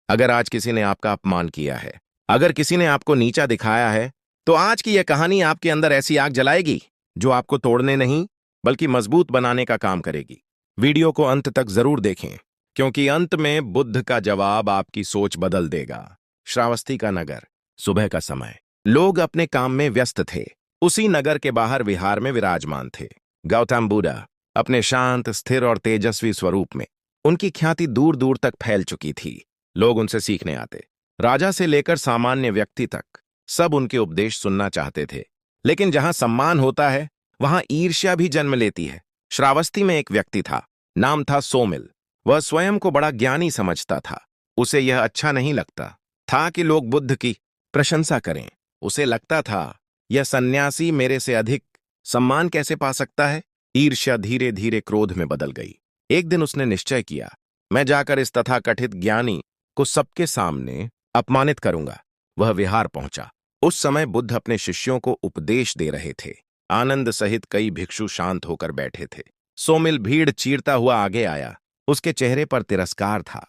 अगर आज किसी ने आपका अपमान किया है, अगर किसी ने आपको नीचा दिखाया है, तो आज की यह कहानी आपके अंदर ऐसी आग जलाएगी जो आपको तोड़ने नहीं बल्कि मजबूत बनाने का काम करेगी। वीडियो को अंत तक जरूर देखें, क्योंकि अंत में बुद्ध का जवाब आपकी सोच बदल देगा। श्रावस्ती का नगर, सुबह का समय। लोग अपने काम में व्यस्त थे। उसी नगर के बाहर विहार में विराजमान थे गौतम बुद्ध, अपने शांत, स्थिर और तेजस्वी स्वरूप में। उनकी ख्याति दूर दूर तक फैल चुकी थी। लोग उनसे सीखने आते। राजा से लेकर सामान्य व्यक्ति तक सब उनके उपदेश सुनना चाहते थे। लेकिन जहां सम्मान होता है, वहां ईर्ष्या भी जन्म लेती है। श्रावस्ती में एक व्यक्ति था, नाम था सोमिल। वह स्वयं को बड़ा ज्ञानी समझता था। उसे यह अच्छा नहीं लगता था कि लोग बुद्ध की प्रशंसा करें। उसे लगता था, यह सन्यासी मेरे से अधिक सम्मान कैसे पा सकता है। ईर्ष्या धीरे धीरे क्रोध में बदल गई। एक दिन उसने निश्चय किया, मैं जाकर इस तथाकथित ज्ञानी को सबके सामने अपमानित करूंगा। वह विहार पहुंचा। उस समय बुद्ध अपने शिष्यों को उपदेश दे रहे थे। आनंद सहित कई भिक्षु शांत होकर बैठे थे। सोमिल भीड़ चीरता हुआ आगे आया। उसके चेहरे पर तिरस्कार था।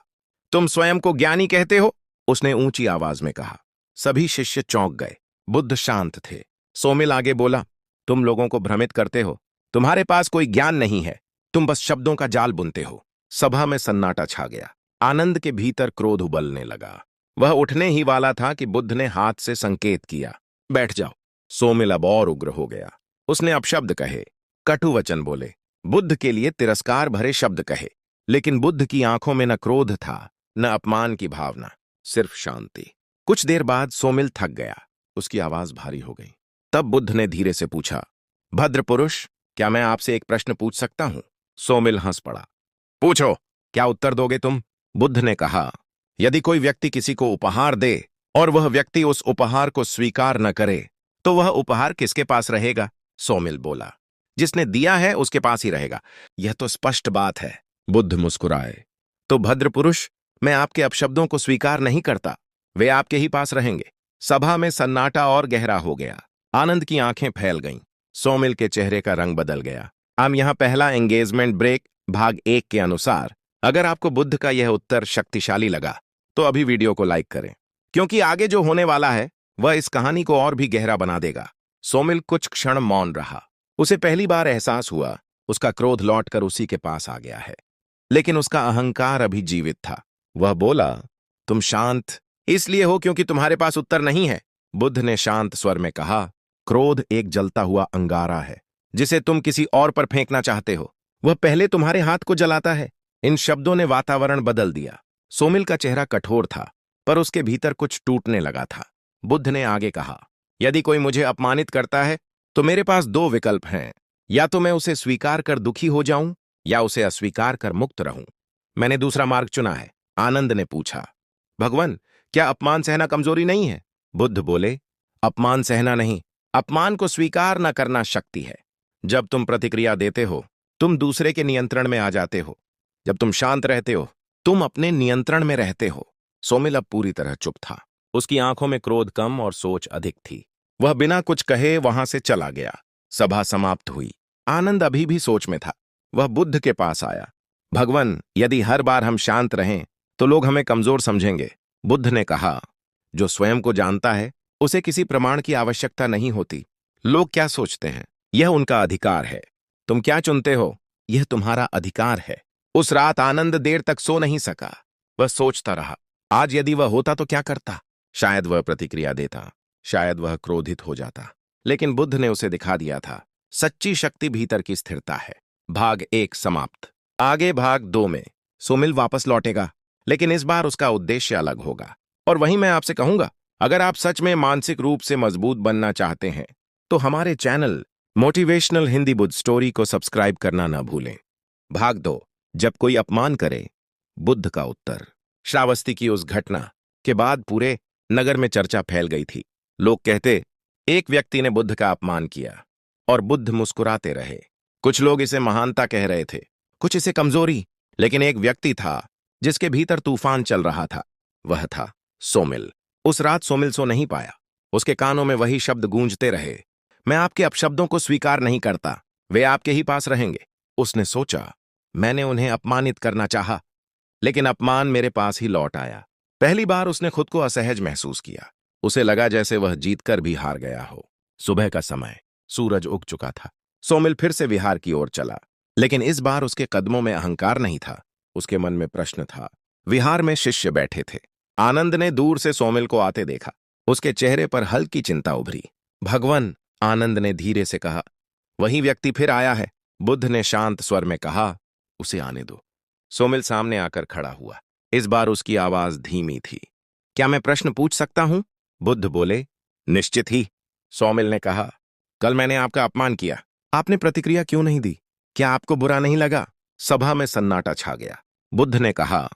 तुम स्वयं को ज्ञानी कहते हो? उसने ऊंची आवाज में कहा। सभी शिष्य चौंक गए। बुद्ध शांत थे। सोमिल आगे बोला, तुम लोगों को भ्रमित करते हो। तुम्हारे पास कोई ज्ञान नहीं है। तुम बस शब्दों का जाल बुनते हो। सभा में सन्नाटा छा गया। आनंद के भीतर क्रोध उबलने लगा। वह उठने ही वाला था कि बुद्ध ने हाथ से संकेत किया, बैठ जाओ। सोमिल अब और उग्र हो गया। उसने अपशब्द कहे, कटु वचन बोले, बुद्ध के लिए तिरस्कार भरे शब्द कहे। लेकिन बुद्ध की आंखों में न क्रोध था, न अपमान की भावना, सिर्फ शांति। कुछ देर बाद सोमिल थक गया। उसकी आवाज भारी हो गई। तब बुद्ध ने धीरे से पूछा, भद्र पुरुष, क्या मैं आपसे एक प्रश्न पूछ सकता हूं? सोमिल हंस पड़ा। पूछो, क्या उत्तर दोगे तुम? बुद्ध ने कहा, यदि कोई व्यक्ति किसी को उपहार दे और वह व्यक्ति उस उपहार को स्वीकार न करे, तो वह उपहार किसके पास रहेगा? सोमिल बोला, जिसने दिया है उसके पास ही रहेगा। यह तो स्पष्ट बात है। बुद्ध मुस्कुराए। तो भद्र पुरुष, मैं आपके अपशब्दों को स्वीकार नहीं करता। वे आपके ही पास रहेंगे। सभा में सन्नाटा और गहरा हो गया। आनंद की आंखें फैल गईं। सोमिल के चेहरे का रंग बदल गया। हम यहां पहला एंगेजमेंट ब्रेक भाग 1 के अनुसार। अगर आपको बुद्ध का यह उत्तर शक्तिशाली लगा तो अभी वीडियो को लाइक करें, क्योंकि आगे जो होने वाला है वह इस कहानी को और भी गहरा बना देगा। सोमिल कुछ क्षण मौन रहा। उसे पहली बार एहसास हुआ, उसका क्रोध लौटकर उसी के पास आ गया है, लेकिन उसका अहंकार अभी जीवित था। वह बोला, तुम शांत इसलिए हो क्योंकि तुम्हारे पास उत्तर नहीं है। बुद्ध ने शांत स्वर में कहा, क्रोध एक जलता हुआ अंगारा है जिसे तुम किसी और पर फेंकना चाहते हो। वह पहले तुम्हारे हाथ को जलाता है। इन शब्दों ने वातावरण बदल दिया। सोमिल का चेहरा कठोर था, पर उसके भीतर कुछ टूटने लगा था। बुद्ध ने आगे कहा, यदि कोई मुझे अपमानित करता है तो मेरे पास 2 विकल्प हैं। या तो मैं उसे स्वीकार कर दुखी हो जाऊं, या उसे अस्वीकार कर मुक्त रहूं। मैंने दूसरा मार्ग चुना है। आनंद ने पूछा, भगवान, क्या अपमान सहना कमजोरी नहीं है? बुद्ध बोले, अपमान सहना नहीं, अपमान को स्वीकार न करना शक्ति है। जब तुम प्रतिक्रिया देते हो, तुम दूसरे के नियंत्रण में आ जाते हो। जब तुम शांत रहते हो, तुम अपने नियंत्रण में रहते हो। सोमिल अब पूरी तरह चुप था। उसकी आंखों में क्रोध कम और सोच अधिक थी। वह बिना कुछ कहे वहां से चला गया। सभा समाप्त हुई। आनंद अभी भी सोच में था। वह बुद्ध के पास आया। भगवान, यदि हर बार हम शांत रहें तो लोग हमें कमजोर समझेंगे। बुद्ध ने कहा, जो स्वयं को जानता है उसे किसी प्रमाण की आवश्यकता नहीं होती। लोग क्या सोचते हैं, यह उनका अधिकार है। तुम क्या चुनते हो, यह तुम्हारा अधिकार है। उस रात आनंद देर तक सो नहीं सका। वह सोचता रहा, आज यदि वह होता तो क्या करता। शायद वह प्रतिक्रिया देता, शायद वह क्रोधित हो जाता। लेकिन बुद्ध ने उसे दिखा दिया था, सच्ची शक्ति भीतर की स्थिरता है। भाग 1 समाप्त। आगे भाग 2 में सोमिल वापस लौटेगा, लेकिन इस बार उसका उद्देश्य अलग होगा। और वहीं मैं आपसे कहूंगा, अगर आप सच में मानसिक रूप से मजबूत बनना चाहते हैं तो हमारे channel motivational Hindi Buddha story को सब्सक्राइब करना ना भूलें। भाग 2, जब कोई अपमान करे, बुद्ध का उत्तर। श्रावस्ती की उस घटना के बाद पूरे नगर में चर्चा फैल गई थी। लोग कहते, एक व्यक्ति ने बुद्ध का अपमान किया, और बुद्ध मुस्कुराते रहे। कुछ लोग इसे महानता कह रहे थे, कुछ इसे कमजोरी। लेकिन एक व्यक्ति था जिसके भीतर तूफान चल रहा था। वह था सोमिल। उस रात सोमिल सो नहीं पाया। उसके कानों में वही शब्द गूंजते रहे, मैं आपके अपशब्दों को स्वीकार नहीं करता, वे आपके ही पास रहेंगे। उसने सोचा, मैंने उन्हें अपमानित करना चाहा, लेकिन अपमान मेरे पास ही लौट आया। पहली बार उसने खुद को असहज महसूस किया। उसे लगा जैसे वह जीतकर भी हार गया हो। सुबह का समय, सूरज उग चुका था। सोमिल फिर से विहार की ओर चला, लेकिन इस बार उसके कदमों में अहंकार नहीं था। उसके मन में प्रश्न था। विहार में शिष्य बैठे थे। आनंद ने दूर से सोमिल को आते देखा। उसके चेहरे पर हल्की चिंता उभरी। भगवान, आनंद ने धीरे से कहा। वही व्यक्ति फिर आया है, बुद्ध ने शांत स्वर में कहा। उसे आने दो। सोमिल सामने आकर खड़ा हुआ। इस बार उसकी आवाज धीमी थी। क्या मैं प्रश्न पूछ सकता हूं? बुद्ध बोले। निश्चित ही, सोमिल ने कहा। कल मैंने आपका अपमान किया, आपने प्रतिक्रिया क्यों नहीं दी? क्या आपको बुरा नहीं लगा? सभा में सन्नाटा छा गया। बुद्ध ने कहा,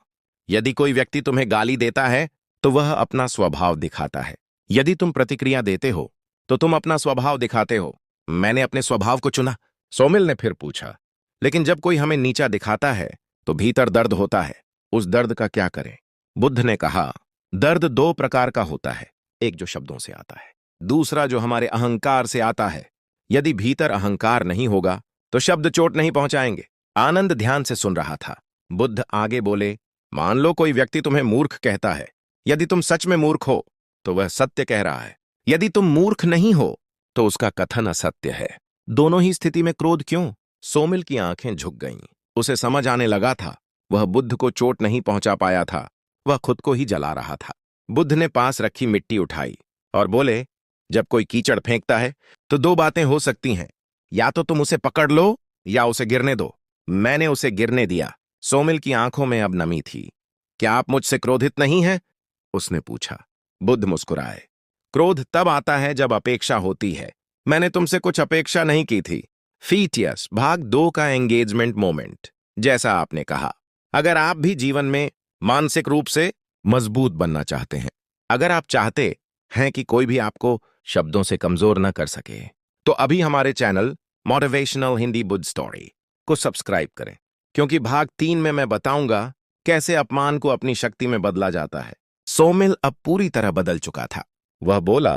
यदि कोई व्यक्ति तुम्हें गाली देता है तो वह अपना स्वभाव दिखाता है। यदि तुम प्रतिक्रिया देते हो तो तुम अपना स्वभाव दिखाते हो। मैंने अपने स्वभाव को चुना। सोमिल ने फिर पूछा, लेकिन जब कोई हमें नीचा दिखाता है तो भीतर दर्द होता है, उस दर्द का क्या करें? बुद्ध ने कहा, दर्द दो प्रकार का होता है, एक जो शब्दों से आता है, दूसरा जो हमारे अहंकार से आता है। यदि भीतर अहंकार नहीं होगा तो शब्द चोट नहीं पहुंचाएंगे। आनंद ध्यान से सुन रहा था। बुद्ध आगे बोले, मान लो कोई व्यक्ति तुम्हें मूर्ख कहता है। यदि तुम सच में मूर्ख हो तो वह सत्य कह रहा है। यदि तुम मूर्ख नहीं हो तो उसका कथन असत्य है। दोनों ही स्थिति में क्रोध क्यों? सोमिल की आंखें झुक गईं। उसे समझ आने लगा था, वह बुद्ध को चोट नहीं पहुंचा पाया था, वह खुद को ही जला रहा था। बुद्ध ने पास रखी मिट्टी उठाई और बोले, जब कोई कीचड़ फेंकता है तो दो बातें हो सकती हैं, या तो तुम उसे पकड़ लो या उसे गिरने दो। मैंने उसे गिरने दिया। सोमिल की आंखों में अब नमी थी। क्या आप मुझसे क्रोधित नहीं हैं? उसने पूछा। बुद्ध मुस्कुराए। क्रोध तब आता है जब अपेक्षा होती है। मैंने तुमसे कुछ अपेक्षा नहीं की थी। फीटियस भाग 2 का एंगेजमेंट मोमेंट। जैसा आपने कहा, अगर आप भी जीवन में मानसिक रूप से मजबूत बनना चाहते हैं, अगर आप चाहते हैं कि कोई भी आपको शब्दों से कमजोर न कर सके, तो अभी हमारे channel motivational Hindi Buddha story को सब्सक्राइब करें, क्योंकि भाग 3 में मैं बताऊंगा कैसे अपमान को अपनी शक्ति में बदला जाता है। सोमिल अब पूरी तरह बदल चुका था। वह बोला,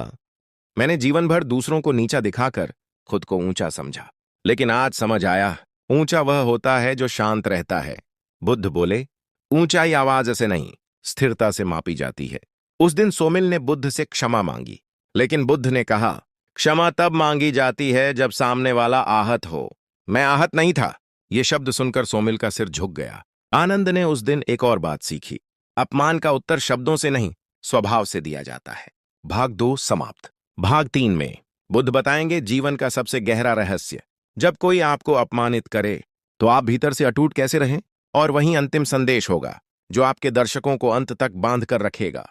मैंने जीवन भर दूसरों को नीचा दिखाकर खुद को ऊंचा समझा, लेकिन आज समझ आया, ऊंचा वह होता है जो शांत रहता है। बुद्ध बोले, ऊंचाई आवाज से नहीं, स्थिरता से मापी जाती है। उस दिन सोमिल ने बुद्ध से क्षमा मांगी, लेकिन बुद्ध ने कहा, क्षमा तब मांगी जाती है जब सामने वाला आहत हो। मैं आहत नहीं था। यह शब्द सुनकर सोमिल का सिर झुक गया। आनंद ने उस दिन एक और बात सीखी। अपमान का उत्तर शब्दों से नहीं, स्वभाव से दिया जाता है। भाग 2 समाप्त। भाग 3 में बुद्ध बताएंगे जीवन का सबसे गहरा रहस्य। जब कोई आपको अपमानित करे तो आप भीतर से अटूट कैसे रहें, और वहीं अंतिम संदेश होगा जो आपके दर्शकों को अंत तक बांध कर रखेगा।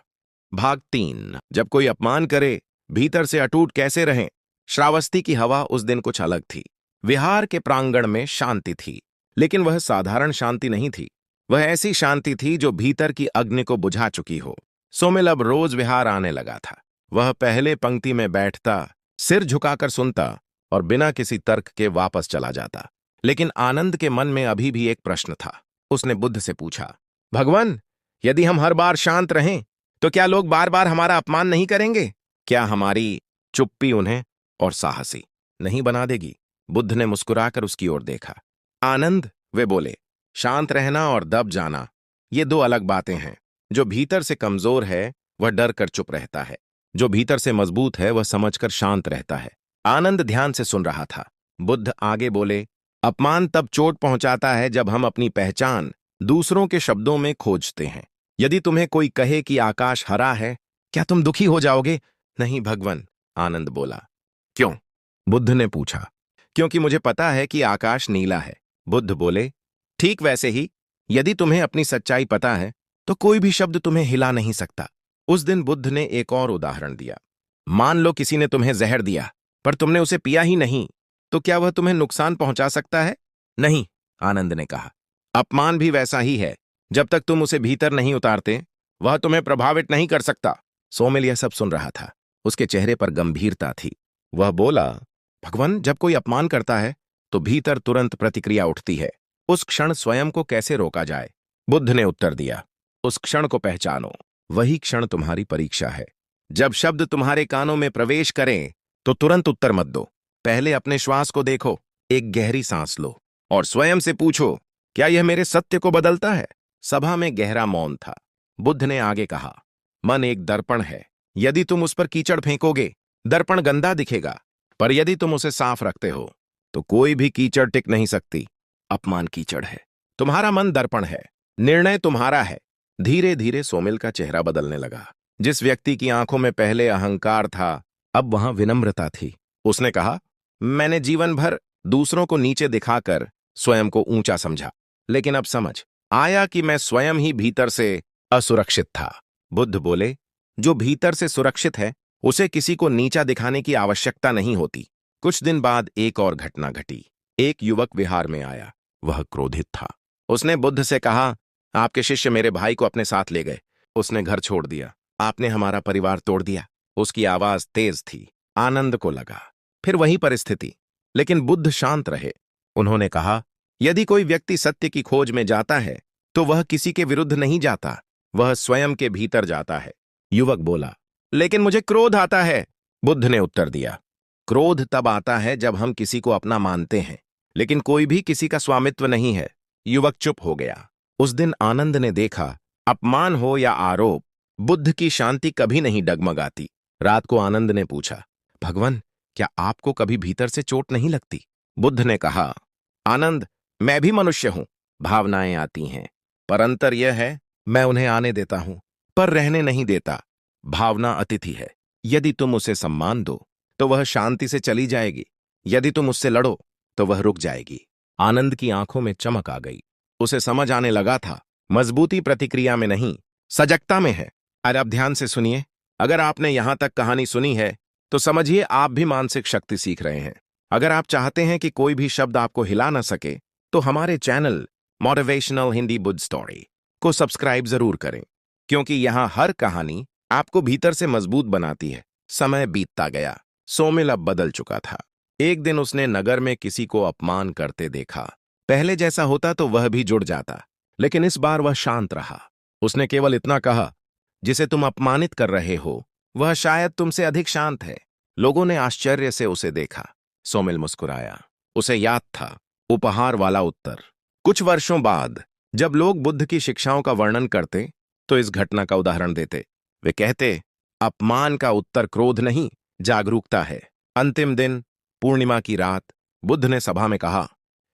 भाग 3, जब कोई अपमान करे भीतर से अटूट कैसे रहें। श्रावस्ती की हवा उस दिन कुछ अलग थी। विहार के प्रांगण में शांति थी, लेकिन वह साधारण शांति नहीं थी। वह ऐसी शांति थी जो भीतर की अग्नि को बुझा चुकी हो। सोमिल अब रोज विहार आने लगा था। वह पहले पंक्ति में बैठता, सिर झुकाकर सुनता और बिना किसी तर्क के वापस चला जाता। लेकिन आनंद के मन में अभी भी एक प्रश्न था। उसने बुद्ध से पूछा, भगवान, यदि हम हर बार शांत रहें तो क्या लोग बार बार हमारा अपमान नहीं करेंगे? क्या हमारी चुप्पी उन्हें और साहसी नहीं बना देगी? बुद्ध ने मुस्कुराकर उसकी ओर देखा। आनंद, वे बोले, शांत रहना और दब जाना, ये दो अलग बातें हैं। जो भीतर से कमजोर है वह डर कर चुप रहता है, जो भीतर से मजबूत है वह समझकर शांत रहता है। आनंद ध्यान से सुन रहा था। बुद्ध आगे बोले, अपमान तब चोट पहुंचाता है जब हम अपनी पहचान दूसरों के शब्दों में खोजते हैं। यदि तुम्हें कोई कहे कि आकाश हरा है, क्या तुम दुखी हो जाओगे? नहीं भगवान, आनंद बोला। क्यों? बुद्ध ने पूछा। क्योंकि मुझे पता है कि आकाश नीला है। बुद्ध बोले, ठीक वैसे ही यदि तुम्हें अपनी सच्चाई पता है तो कोई भी शब्द तुम्हें हिला नहीं सकता। उस दिन बुद्ध ने एक और उदाहरण दिया। मान लो किसी ने तुम्हें जहर दिया पर तुमने उसे पिया ही नहीं, तो क्या वह तुम्हें नुकसान पहुंचा सकता है? नहीं, आनंद ने कहा। अपमान भी वैसा ही है, जब तक तुम उसे भीतर नहीं उतारते वह तुम्हें प्रभावित नहीं कर सकता। सोमिल यह सब सुन रहा था। उसके चेहरे पर गंभीरता थी। वह बोला, भगवान, जब कोई अपमान करता है तो भीतर तुरंत प्रतिक्रिया उठती है। उस क्षण स्वयं को कैसे रोका जाए? बुद्ध ने उत्तर दिया, उस क्षण को पहचानो। वही क्षण तुम्हारी परीक्षा है। जब शब्द तुम्हारे कानों में प्रवेश करें तो तुरंत उत्तर मत दो। पहले अपने श्वास को देखो, एक गहरी सांस लो और स्वयं से पूछो, क्या यह मेरे सत्य को बदलता है? सभा में गहरा मौन था। बुद्ध ने आगे कहा, मन एक दर्पण है। यदि तुम उस पर कीचड़ फेंकोगे, दर्पण गंदा दिखेगा, पर यदि तुम उसे साफ रखते हो तो कोई भी कीचड़ टिक नहीं सकती। अपमान कीचड़ है, तुम्हारा मन दर्पण है, निर्णय तुम्हारा है। धीरे धीरे सोमिल का चेहरा बदलने लगा। जिस व्यक्ति की आंखों में पहले अहंकार था, अब वहां विनम्रता थी। उसने कहा, मैंने जीवन भर दूसरों को नीचे दिखाकर स्वयं को ऊंचा समझा, लेकिन अब समझ आया कि मैं स्वयं ही भीतर से असुरक्षित था। बुद्ध बोले, जो भीतर से सुरक्षित है उसे किसी को नीचा दिखाने की आवश्यकता नहीं होती। कुछ दिन बाद एक और घटना घटी। एक युवक विहार में आया। वह क्रोधित था। उसने बुद्ध से कहा, आपके शिष्य मेरे भाई को अपने साथ ले गए। उसने घर छोड़ दिया। आपने हमारा परिवार तोड़ दिया। उसकी आवाज तेज थी। आनंद को लगा फिर वही परिस्थिति, लेकिन बुद्ध शांत रहे। उन्होंने कहा, यदि कोई व्यक्ति सत्य की खोज में जाता है तो वह किसी के विरुद्ध नहीं जाता, वह स्वयं के भीतर जाता है। युवक बोला, लेकिन मुझे क्रोध आता है। बुद्ध ने उत्तर दिया, क्रोध तब आता है जब हम किसी को अपना मानते हैं, लेकिन कोई भी किसी का स्वामित्व नहीं है। युवक चुप हो गया। उस दिन आनंद ने देखा, अपमान हो या आरोप, बुद्ध की शांति कभी नहीं डगमगाती। रात को आनंद ने पूछा, भगवान, क्या आपको कभी भीतर से चोट नहीं लगती? बुद्ध ने कहा, आनंद, मैं भी मनुष्य हूं, भावनाएं आती हैं, पर अंतर यह है, मैं उन्हें आने देता हूं, पर रहने नहीं देता। भावना अतिथि है। यदि तुम उसे सम्मान दो तो वह शांति से चली जाएगी, यदि तुम उससे लड़ो तो वह रुक जाएगी। आनंद की आंखों में चमक आ गई। उसे समझ आने लगा था, मजबूती प्रतिक्रिया में नहीं, सजगता में है। अरे अब ध्यान से सुनिए। अगर आपने यहां तक कहानी सुनी है तो समझिए आप भी मानसिक शक्ति सीख रहे हैं। अगर आप चाहते हैं कि कोई भी शब्द आपको हिला ना सके तो हमारे channel motivational Hindi Buddha story को सब्सक्राइब जरूर करें, क्योंकि यहां हर कहानी आपको भीतर से मजबूत बनाती है। समय बीतता गया। सोमिल अब बदल चुका था। एक दिन उसने नगर में किसी को अपमान करते देखा। पहले जैसा होता तो वह भी जुड़ जाता, लेकिन इस बार वह शांत रहा। उसने केवल इतना कहा, जिसे तुम अपमानित कर रहे हो वह शायद तुमसे अधिक शांत है। लोगों ने आश्चर्य से उसे देखा। सोमिल मुस्कुराया। उसे याद था उपहार वाला उत्तर। कुछ वर्षों बाद जब लोग बुद्ध की शिक्षाओं का वर्णन करते तो इस घटना का उदाहरण देते। वे कहते, अपमान का उत्तर क्रोध नहीं, जागरूकता है। अंतिम दिन, पूर्णिमा की रात, बुद्ध ने सभा में कहा,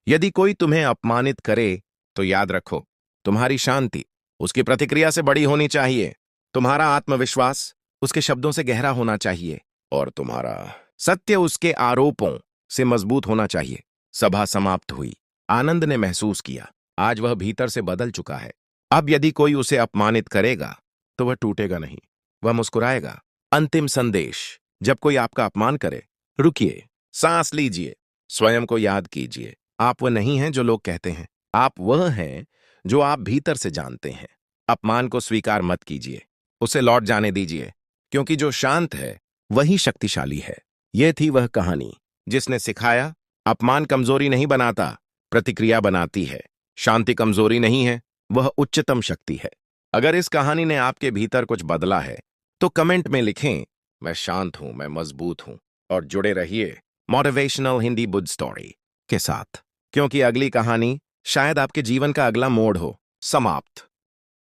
यदि कोई तुम्हें अपमानित करे तो याद रखो, तुम्हारी शांति उसकी प्रतिक्रिया से बड़ी होनी चाहिए, तुम्हारा आत्मविश्वास उसके शब्दों से गहरा होना चाहिए, और तुम्हारा सत्य उसके आरोपों से मजबूत होना चाहिए। सभा समाप्त हुई। आनंद ने महसूस किया, आज वह भीतर से बदल चुका है। अब यदि कोई उसे अपमानित करेगा तो वह टूटेगा नहीं, वह मुस्कुराएगा। अंतिम संदेश, जब कोई आपका अपमान करे, रुकिए, सांस लीजिए, स्वयं को याद कीजिए, आप वह नहीं हैं जो लोग कहते हैं, आप वह हैं जो आप भीतर से जानते हैं। अपमान को स्वीकार मत कीजिए, उसे लौट जाने दीजिए, क्योंकि जो शांत है वही शक्तिशाली है। यह थी वह कहानी जिसने सिखाया, अपमान कमजोरी नहीं बनाता, प्रतिक्रिया बनाती है। शांति कमजोरी नहीं है, वह उच्चतम शक्ति है। अगर इस कहानी ने आपके भीतर कुछ बदला है तो कमेंट में लिखें, मैं शांत हूं, मैं मजबूत हूं, और जुड़े रहिए मोटिवेशनल हिंदी बुद्ध स्टोरी के साथ, क्योंकि अगली कहानी शायद आपके जीवन का अगला मोड़ हो। समाप्त।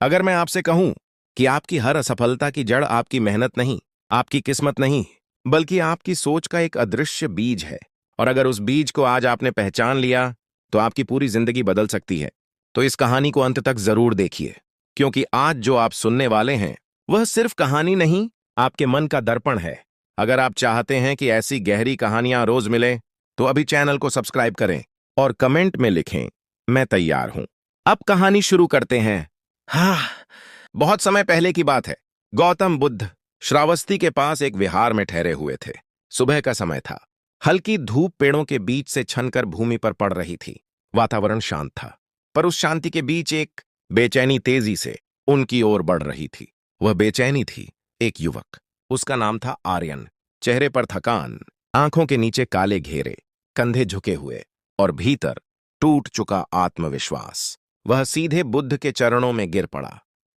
अगर मैं आपसे कहूं कि आपकी हर असफलता की जड़ आपकी मेहनत नहीं, आपकी किस्मत नहीं, बल्कि आपकी सोच का एक अदृश्य बीज है, और अगर उस बीज को आज आपने पहचान लिया तो आपकी पूरी जिंदगी बदल सकती है। तो इस कहानी को अंत तक जरूर देखिए, क्योंकि आज जो आप सुनने वाले हैं वह सिर्फ कहानी नहीं, आपके मन का दर्पण है। अगर आप चाहते हैं कि ऐसी गहरी कहानियां रोज मिले तो अभी चैनल को सब्सक्राइब करें और कमेंट में लिखें, मैं तैयार हूं। अब कहानी शुरू करते हैं। बहुत समय पहले की बात है। गौतम बुद्ध श्रावस्ती के पास एक विहार में ठहरे हुए थे। सुबह का समय था। हल्की धूप पेड़ों के बीच से छनकर भूमि पर पड़ रही थी। वातावरण शांत था, पर उस शांति के बीच एक बेचैनी तेजी से उनकी ओर बढ़ रही थी। वह बेचैनी थी एक युवक। उसका नाम था आर्यन। चेहरे पर थकान, आंखों के नीचे काले घेरे, कंधे झुके हुए और भीतर टूट चुका आत्मविश्वास। वह सीधे बुद्ध के चरणों में गिर पड़ा।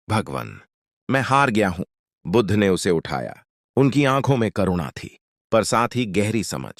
भगवान, मैं हार गया हूं। बुद्ध ने उसे उठाया। उनकी आंखों में करुणा थी, पर साथ ही गहरी समझ।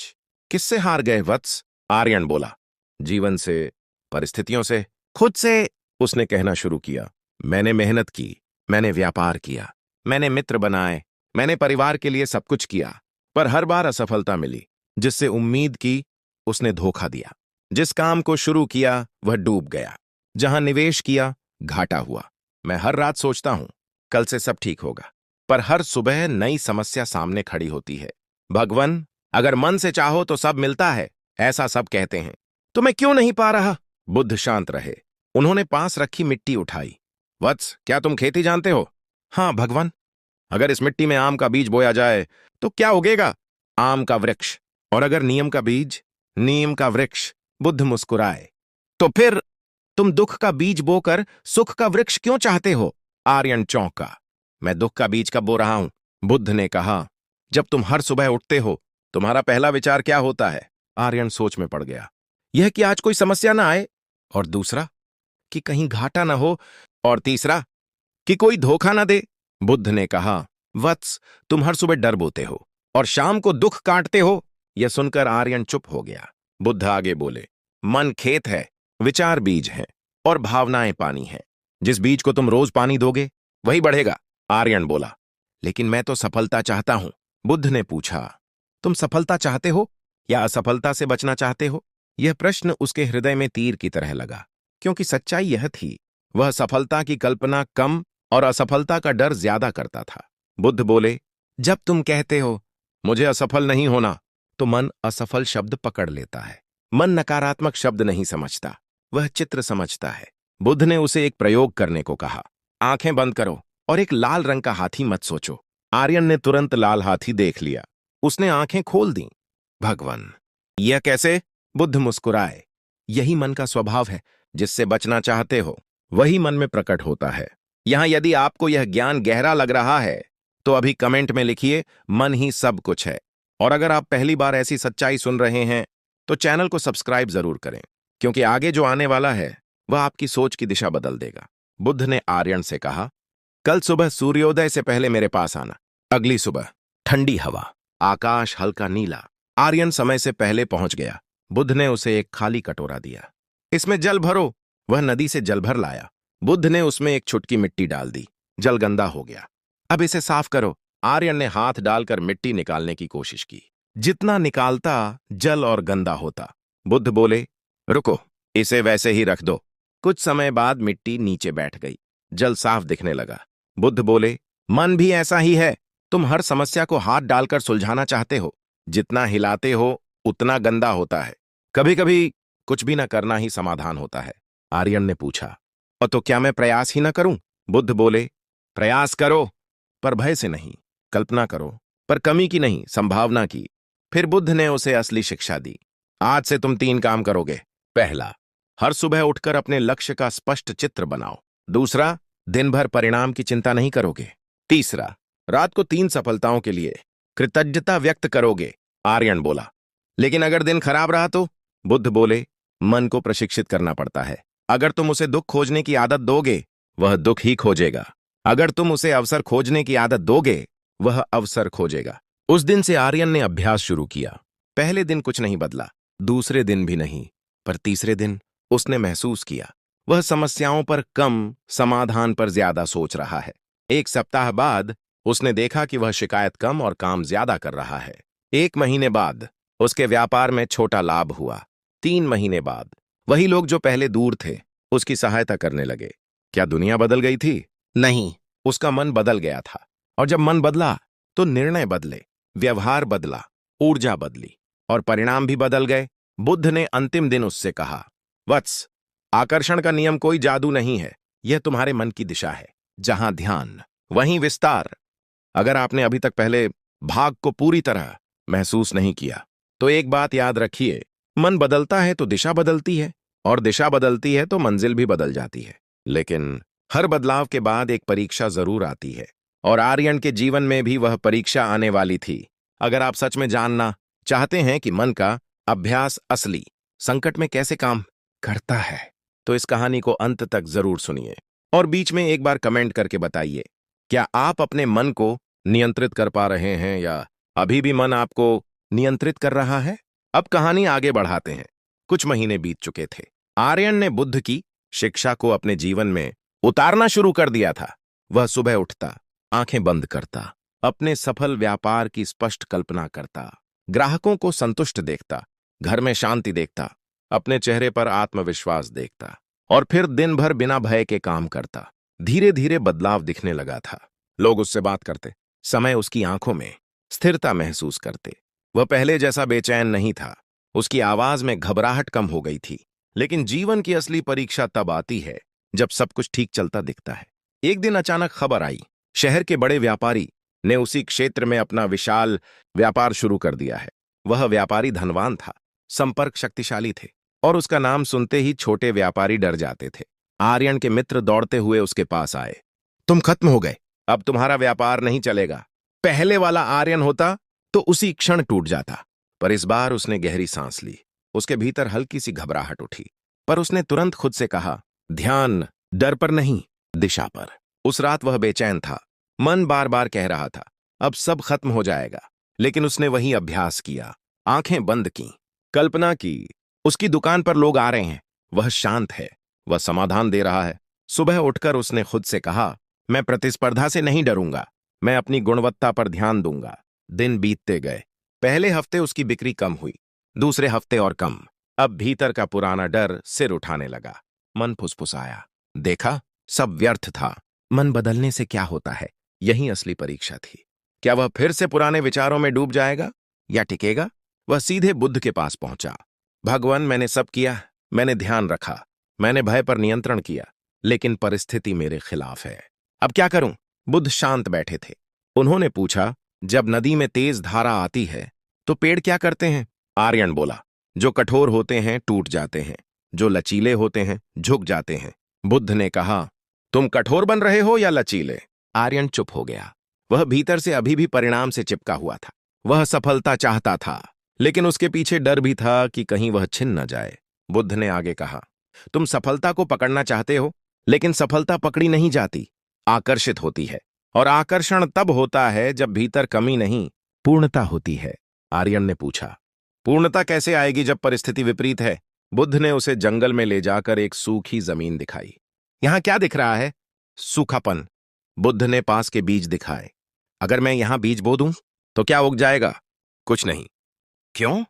किससे हार गए वत्स? आर्यन बोला। जीवन से, परिस्थितियों से, खुद से। उसने कहना शुरू किया, मैंने मेहनत की, मैंने व्यापार किया, मैंने मित्र बनाए, मैंने परिवार के लिए सब कुछ किया, पर हर बार असफलता मिली। जिससे उम्मीद की, उसने धोखा दिया। जिस काम को शुरू किया वह डूब गया। जहां निवेश किया, घाटा हुआ। मैं हर रात सोचता हूं कल से सब ठीक होगा, पर हर सुबह नई समस्या सामने खड़ी होती है। भगवान, अगर मन से चाहो तो सब मिलता है, ऐसा सब कहते हैं, तो मैं क्यों नहीं पा रहा? बुद्ध शांत रहे। उन्होंने पास रखी मिट्टी उठाई। वत्स, क्या तुम खेती जानते हो? हाँ भगवान। अगर इस मिट्टी में आम का बीज बोया जाए तो क्या उगेगा? आम का वृक्ष। और अगर नीम का बीज? नीम का वृक्ष। बुद्ध मुस्कुराए। तो फिर तुम दुख का बीज बोकर सुख का वृक्ष क्यों चाहते हो? आर्यन चौंका। मैं दुख का बीज कब बो रहा हूं? बुद्ध ने कहा, जब तुम हर सुबह उठते हो, तुम्हारा पहला विचार क्या होता है? आर्यन सोच में पड़ गया। यह कि आज कोई समस्या ना आए। और दूसरा, कि कहीं घाटा ना हो। और तीसरा, कि कोई धोखा ना दे। बुद्ध ने कहा, वत्स, तुम हर सुबह डर बोते हो और शाम को दुख काटते हो। यह सुनकर आर्यन चुप हो गया। बुद्ध आगे बोले, मन खेत है, विचार बीज है और भावनाएं पानी है। जिस बीज को तुम रोज पानी दोगे वही बढ़ेगा। आर्यन बोला, लेकिन मैं तो सफलता चाहता हूं। बुद्ध ने पूछा, तुम सफलता चाहते हो या असफलता से बचना चाहते हो? यह प्रश्न उसके हृदय में तीर की तरह लगा, क्योंकि सच्चाई यह थी, वह सफलता की कल्पना कम और असफलता का डर ज्यादा करता था। बुद्ध बोले, जब तुम कहते हो मुझे असफल नहीं होना, तो मन असफल शब्द पकड़ लेता है। मन नकारात्मक शब्द नहीं समझता, वह चित्र समझता है। बुद्ध ने उसे एक प्रयोग करने को कहा। आंखें बंद करो और एक लाल रंग का हाथी मत सोचो। आर्यन ने तुरंत लाल हाथी देख लिया। उसने आंखें खोल दी। भगवान, यह कैसे? बुद्ध मुस्कुराए। यही मन का स्वभाव है, जिससे बचना चाहते हो वही मन में प्रकट होता है। यहां यदि आपको यह ज्ञान गहरा लग रहा है तो अभी कमेंट में लिखिए, मन ही सब कुछ है। और अगर आप पहली बार ऐसी सच्चाई सुन रहे हैं तो चैनल को सब्सक्राइब जरूर करें, क्योंकि आगे जो आने वाला है वह आपकी सोच की दिशा बदल देगा। बुद्ध ने आर्यन से कहा, कल सुबह सूर्योदय से पहले मेरे पास आना। अगली सुबह ठंडी हवा, आकाश हल्का नीला। आर्यन समय से पहले पहुंच गया। बुद्ध ने उसे एक खाली कटोरा दिया। इसमें जल भरो। वह नदी से जल भर लाया। बुद्ध ने उसमें एक चुटकी मिट्टी डाल दी। जल गंदा हो गया। अब इसे साफ करो। आर्यन ने हाथ डालकर मिट्टी निकालने की कोशिश की। जितना निकालता जल और गंदा होता। बुद्ध बोले, रुको, इसे वैसे ही रख दो। कुछ समय बाद मिट्टी नीचे बैठ गई। जल साफ दिखने लगा। बुद्ध बोले, मन भी ऐसा ही है। तुम हर समस्या को हाथ डालकर सुलझाना चाहते हो। जितना हिलाते हो उतना गंदा होता है। कभी कभी कुछ भी न करना ही समाधान होता है। आर्यन ने पूछा, और तो क्या मैं प्रयास ही न करूं? बुद्ध बोले, प्रयास करो, पर भय से नहीं। कल्पना करो, पर कमी की नहीं, संभावना की। फिर बुद्ध ने उसे असली शिक्षा दी। आज से तुम 3 काम करोगे। पहला, हर सुबह उठकर अपने लक्ष्य का स्पष्ट चित्र बनाओ। दूसरा, दिन भर परिणाम की चिंता नहीं करोगे। तीसरा, रात को 3 सफलताओं के लिए कृतज्ञता व्यक्त करोगे। आर्यन बोला, लेकिन अगर दिन खराब रहा तो? बुद्ध बोले, मन को प्रशिक्षित करना पड़ता है। अगर तुम उसे दुख खोजने की आदत दोगे, वह दुख ही खोजेगा। अगर तुम उसे अवसर खोजने की आदत दोगे, वह अवसर खोजेगा। उस दिन से आर्यन ने अभ्यास शुरू किया। पहले दिन कुछ नहीं बदला, दूसरे दिन भी नहीं, पर तीसरे दिन उसने महसूस किया वह समस्याओं पर कम, समाधान पर ज्यादा सोच रहा है। 1 सप्ताह बाद उसने देखा कि वह शिकायत कम और काम ज्यादा कर रहा है। 1 महीने बाद उसके व्यापार में छोटा लाभ हुआ। 3 महीने बाद वही लोग जो पहले दूर थे उसकी सहायता करने लगे। क्या दुनिया बदल गई थी? नहीं, उसका मन बदल गया था। और जब मन बदला तो निर्णय बदले, व्यवहार बदला, ऊर्जा बदली और परिणाम भी बदल गए। बुद्ध ने अंतिम दिन उससे कहा, वत्स, आकर्षण का नियम कोई जादू नहीं है, यह तुम्हारे मन की दिशा है। जहां ध्यान वहीं विस्तार। अगर आपने अभी तक पहले भाग को पूरी तरह महसूस नहीं किया तो एक बात याद रखिए, मन बदलता है तो दिशा बदलती है, और दिशा बदलती है तो मंजिल भी बदल जाती है। लेकिन हर बदलाव के बाद एक परीक्षा जरूर आती है, और आर्यन के जीवन में भी वह परीक्षा आने वाली थी। अगर आप सच में जानना चाहते हैं कि मन का अभ्यास असली संकट में कैसे काम करता है, तो इस कहानी को अंत तक जरूर सुनिए और बीच में एक बार कमेंट करके बताइए, क्या आप अपने मन को नियंत्रित कर पा रहे हैं या अभी भी मन आपको नियंत्रित कर रहा है? अब कहानी आगे बढ़ाते हैं। कुछ महीने बीत चुके थे। आर्यन ने बुद्ध की शिक्षा को अपने जीवन में उतारना शुरू कर दिया था। वह सुबह उठता, आंखें बंद करता, अपने सफल व्यापार की स्पष्ट कल्पना करता, ग्राहकों को संतुष्ट देखता, घर में शांति देखता, अपने चेहरे पर आत्मविश्वास देखता और फिर दिन भर बिना भय के काम करता। धीरे धीरे बदलाव दिखने लगा था। लोग उससे बात करते, समय उसकी आंखों में स्थिरता महसूस करते। वह पहले जैसा बेचैन नहीं था, उसकी आवाज में घबराहट कम हो गई थी। लेकिन जीवन की असली परीक्षा तब आती है जब सब कुछ ठीक चलता दिखता है। एक दिन अचानक खबर आई, शहर के बड़े व्यापारी ने उसी क्षेत्र में अपना विशाल व्यापार शुरू कर दिया है। वह व्यापारी धनवान था, संपर्क शक्तिशाली थे और उसका नाम सुनते ही छोटे व्यापारी डर जाते थे। आर्यन के मित्र दौड़ते हुए उसके पास आए। तुम खत्म हो गए, अब तुम्हारा व्यापार नहीं चलेगा। पहले वाला आर्यन होता तो उसी क्षण टूट जाता। पर इस बार उसने गहरी सांस ली। उसके भीतर हल्की सी घबराहट उठी, पर उसने तुरंत खुद से कहा, ध्यान डर पर नहीं, दिशा पर। उस रात वह बेचैन था। मन बार बार कह रहा था, अब सब खत्म हो जाएगा। लेकिन उसने वही अभ्यास किया, आंखें बंद की, कल्पना की उसकी दुकान पर लोग आ रहे हैं, वह शांत है, वह समाधान दे रहा है। सुबह उठकर उसने खुद से कहा, मैं प्रतिस्पर्धा से नहीं डरूंगा, मैं अपनी गुणवत्ता पर ध्यान दूंगा। दिन बीतते गए। पहले हफ्ते उसकी बिक्री कम हुई, दूसरे हफ्ते और कम। अब भीतर का पुराना डर सिर उठाने लगा। मन फुसफुसाया, देखा, सब व्यर्थ था। मन बदलने से क्या होता है, यही असली परीक्षा थी। क्या वह फिर से पुराने विचारों में डूब जाएगा या टिकेगा? वह सीधे बुद्ध के पास पहुंचा। भगवान, मैंने सब किया, मैंने ध्यान रखा, मैंने भय पर नियंत्रण किया, लेकिन परिस्थिति मेरे खिलाफ है। अब क्या करूं? बुद्ध शांत बैठे थे। उन्होंने पूछा, जब नदी में तेज धारा आती है तो पेड़ क्या करते हैं? आर्यन बोला, जो कठोर होते हैं टूट जाते हैं, जो लचीले होते हैं झुक जाते हैं। बुद्ध ने कहा, तुम कठोर बन रहे हो या लचीले? आर्यन चुप हो गया। वह भीतर से अभी भी परिणाम से चिपका हुआ था। वह सफलता चाहता था, लेकिन उसके पीछे डर भी था कि कहीं वह छिन न जाए। बुद्ध ने आगे कहा, तुम सफलता को पकड़ना चाहते हो, लेकिन सफलता पकड़ी नहीं जाती, आकर्षित होती है। और आकर्षण तब होता है जब भीतर कमी नहीं, पूर्णता होती है। आर्यन ने पूछा, पूर्णता कैसे आएगी जब परिस्थिति विपरीत है? बुद्ध ने उसे जंगल में ले जाकर एक सूखी जमीन दिखाई। यहां क्या दिख रहा है? सूखापन। बुद्ध ने पास के बीज दिखाए। अगर मैं यहां बीज बो दूं तो क्या उग जाएगा? कुछ नहीं। क्यों?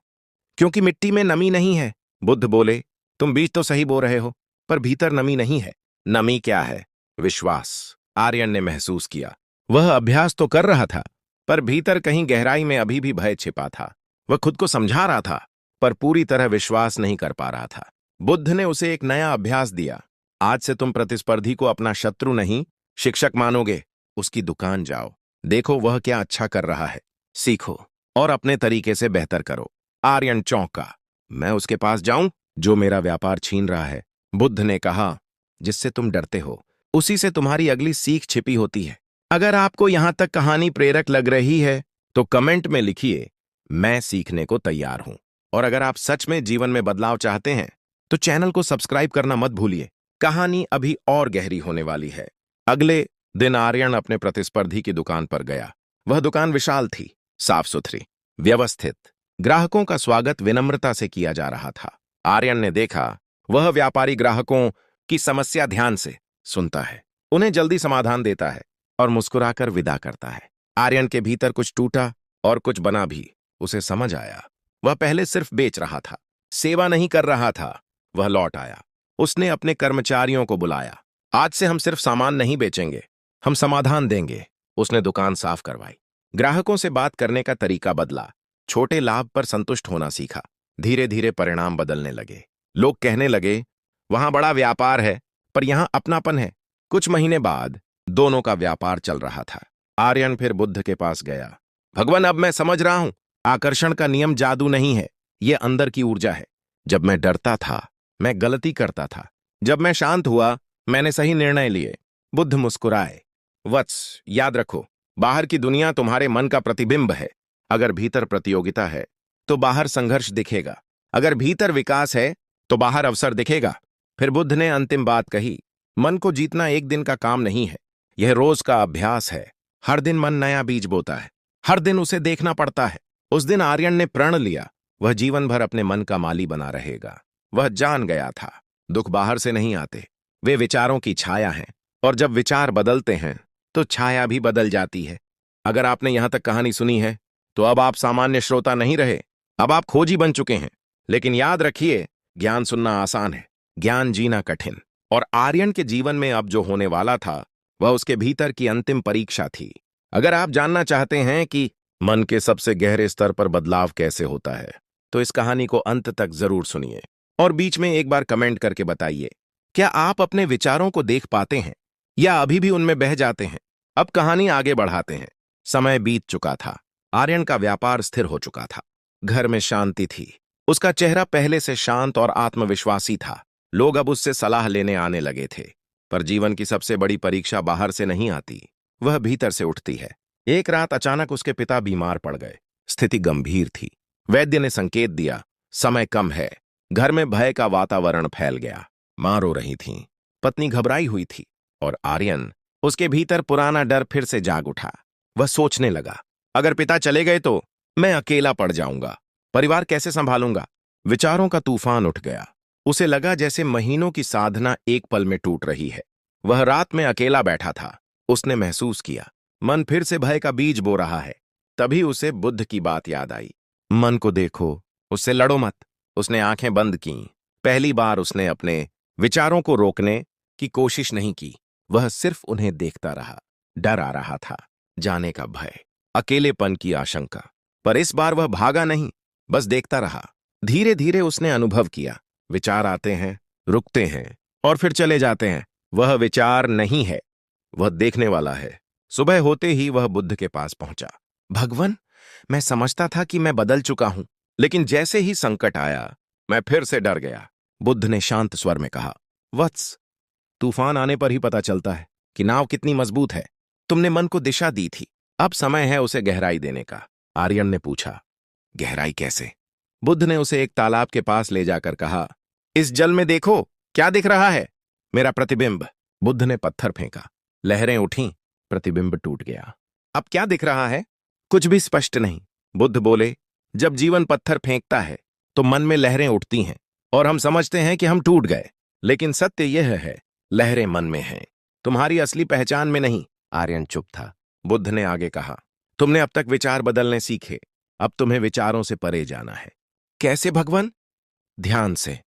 क्योंकि मिट्टी में नमी नहीं है। बुद्ध बोले, तुम बीज तो सही बो रहे हो, पर भीतर नमी नहीं है। नमी क्या है? विश्वास। आर्यन ने महसूस किया, वह अभ्यास तो कर रहा था, पर भीतर कहीं गहराई में अभी भी भय छिपा था। वह खुद को समझा रहा था, पर पूरी तरह विश्वास नहीं कर पा रहा था। बुद्ध ने उसे एक नया अभ्यास दिया। आज से तुम प्रतिस्पर्धी को अपना शत्रु नहीं, शिक्षक मानोगे। उसकी दुकान जाओ, देखो वह क्या अच्छा कर रहा है, सीखो और अपने तरीके से बेहतर करो। आर्यन चौंका, मैं उसके पास जाऊं जो मेरा व्यापार छीन रहा है? बुद्ध ने कहा, जिससे तुम डरते हो उसी से तुम्हारी अगली सीख छिपी होती है। अगर आपको यहां तक कहानी प्रेरक लग रही है तो कमेंट में लिखिए, मैं सीखने को तैयार हूं। और अगर आप सच में जीवन में बदलाव चाहते हैं तो चैनल को सब्सक्राइब करना मत भूलिए। कहानी अभी और गहरी होने वाली है। अगले दिन आर्यन अपने प्रतिस्पर्धी की दुकान पर गया। वह दुकान विशाल थी, साफ सुथरी, व्यवस्थित। ग्राहकों का स्वागत विनम्रता से किया जा रहा था। आर्यन ने देखा, वह व्यापारी ग्राहकों की समस्या ध्यान से सुनता है, उन्हें जल्दी समाधान देता है और मुस्कुराकर विदा करता है। आर्यन के भीतर कुछ टूटा और कुछ बना भी। उसे समझ आया, वह पहले सिर्फ बेच रहा था, सेवा नहीं कर रहा था। वह लौट आया। उसने अपने कर्मचारियों को बुलाया। आज से हम सिर्फ सामान नहीं बेचेंगे, हम समाधान देंगे। उसने दुकान साफ करवाई, ग्राहकों से बात करने का तरीका बदला, छोटे लाभ पर संतुष्ट होना सीखा। धीरे धीरे परिणाम बदलने लगे। लोग कहने लगे, वहां बड़ा व्यापार है पर यहां अपनापन है। कुछ महीने बाद दोनों का व्यापार चल रहा था। आर्यन फिर बुद्ध के पास गया। भगवान, अब मैं समझ रहा हूं, आकर्षण का नियम जादू नहीं है, यह अंदर की ऊर्जा है। जब मैं डरता था मैं गलती करता था, जब मैं शांत हुआ मैंने सही निर्णय लिए। बुद्ध मुस्कुराए, वत्स, याद रखो, बाहर की दुनिया तुम्हारे मन का प्रतिबिंब है। अगर भीतर प्रतियोगिता है तो बाहर संघर्ष दिखेगा, अगर भीतर विकास है तो बाहर अवसर दिखेगा। फिर बुद्ध ने अंतिम बात कही, मन को जीतना एक दिन का काम नहीं है, यह रोज का अभ्यास है। हर दिन मन नया बीज बोता है, हर दिन उसे देखना पड़ता है। उस दिन आर्यन ने प्रण लिया, वह जीवन भर अपने मन का माली बना रहेगा। वह जान गया था, दुख बाहर से नहीं आते, वे विचारों की छाया हैं, और जब विचार बदलते हैं तो छाया भी बदल जाती है। अगर आपने यहां तक कहानी सुनी है तो अब आप सामान्य श्रोता नहीं रहे, अब आप खोजी बन चुके हैं। लेकिन याद रखिए, ज्ञान सुनना आसान है, ज्ञान जीना कठिन। और आर्यन के जीवन में अब जो होने वाला था वह उसके भीतर की अंतिम परीक्षा थी। अगर आप जानना चाहते हैं कि मन के सबसे गहरे स्तर पर बदलाव कैसे होता है तो इस कहानी को अंत तक जरूर सुनिए और बीच में एक बार कमेंट करके बताइए, क्या आप अपने विचारों को देख पाते हैं या अभी भी उनमें बह जाते हैं। अब कहानी आगे बढ़ाते हैं। समय बीत चुका था, आर्यन का व्यापार स्थिर हो चुका था, घर में शांति थी। उसका चेहरा पहले से शांत और आत्मविश्वासी था। लोग अब उससे सलाह लेने आने लगे थे। पर जीवन की सबसे बड़ी परीक्षा बाहर से नहीं आती, वह भीतर से उठती है। एक रात अचानक उसके पिता बीमार पड़ गए। स्थिति गंभीर थी। वैद्य ने संकेत दिया, समय कम है। घर में भय का वातावरण फैल गया। मां रो रही थी, पत्नी घबराई हुई थी और आर्यन, उसके भीतर पुराना डर फिर से जाग उठा। वह सोचने लगा, अगर पिता चले गए तो मैं अकेला पड़ जाऊंगा, परिवार कैसे संभालूंगा। विचारों का तूफान उठ गया। उसे लगा जैसे महीनों की साधना एक पल में टूट रही है। वह रात में अकेला बैठा था। उसने महसूस किया मन फिर से भय का बीज बो रहा है। तभी उसे बुद्ध की बात याद आई। मन को देखो, उससे लड़ो मत। उसने आंखें बंद की। पहली बार उसने अपने विचारों को रोकने की कोशिश नहीं की, वह सिर्फ उन्हें देखता रहा। डर आ रहा था, जाने का भय, अकेलेपन की आशंका। पर इस बार वह भागा नहीं, बस देखता रहा। धीरे धीरे उसने अनुभव किया, विचार आते हैं, रुकते हैं और फिर चले जाते हैं। वह विचार नहीं है, वह देखने वाला है। सुबह होते ही वह बुद्ध के पास पहुंचा। भगवान, मैं समझता था कि मैं बदल चुका हूं, लेकिन जैसे ही संकट आया मैं फिर से डर गया। बुद्ध ने शांत स्वर में कहा, वत्स, तूफान आने पर ही पता चलता है कि नाव कितनी मजबूत है। तुमने मन को दिशा दी थी, अब समय है उसे गहराई देने का। आर्यन ने पूछा, गहराई कैसे? बुद्ध ने उसे एक तालाब के पास ले जाकर कहा, इस जल में देखो, क्या दिख रहा है? मेरा प्रतिबिंब। बुद्ध ने पत्थर फेंका, लहरें उठीं, प्रतिबिंब टूट गया। अब क्या दिख रहा है? कुछ भी स्पष्ट नहीं। बुद्ध बोले, जब जीवन पत्थर फेंकता है तो मन में लहरें उठती हैं और हम समझते हैं कि हम टूट गए, लेकिन सत्य यह है, लहरें मन में हैं, तुम्हारी असली पहचान में नहीं। आर्यन चुप था। बुद्ध ने आगे कहा, तुमने अब तक विचार बदलने सीखे, अब तुम्हें विचारों से परे जाना है। कैसे भगवान? ध्यान से।